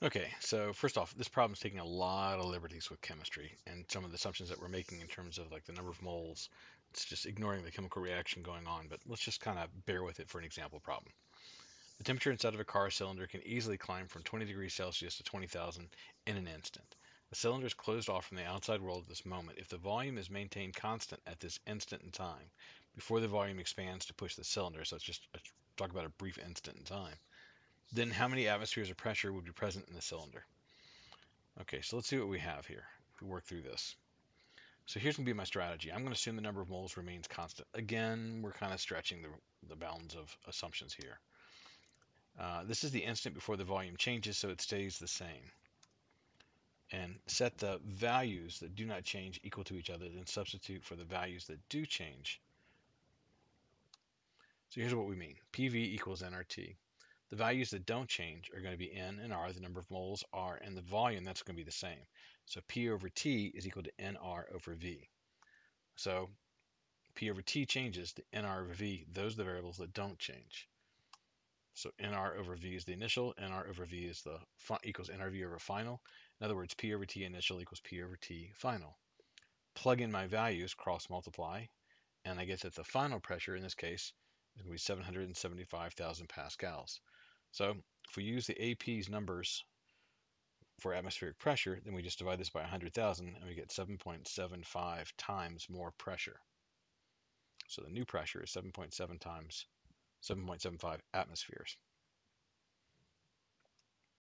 Okay, so first off, this problem is taking a lot of liberties with chemistry and some of the assumptions that we're making in terms of like the number of moles. It's just ignoring the chemical reaction going on, but let's just kind of bear with it for an example problem. The temperature inside of a car cylinder can easily climb from 20 degrees Celsius to 20,000 in an instant. The cylinder is closed off from the outside world at this moment. If the volume is maintained constant at this instant in time, before the volume expands to push the cylinder, so it's just talk about a brief instant in time, then how many atmospheres of pressure would be present in the cylinder? Okay, so let's see what we have here. If we work through this. So here's going to be my strategy. I'm going to assume the number of moles remains constant. Again, we're kind of stretching the bounds of assumptions here. This is the instant before the volume changes, so it stays the same. And set the values that do not change equal to each other, then substitute for the values that do change. So here's what we mean. PV equals nRT. The values that don't change are going to be N and R, the number of moles, R, and the volume, that's going to be the same. So P over T is equal to NR over V. So P over T changes to NR over V. Those are the variables that don't change. So NR over V is the initial, NR over V is the equals NRV over final. In other words, P over T initial equals P over T final. Plug in my values, cross multiply, and I get that the final pressure in this case is going to be 775,000 pascals. So if we use the AP's numbers for atmospheric pressure, then we just divide this by 100,000 and we get 7.75 times more pressure. So the new pressure is 7.7 times 7.75 atmospheres.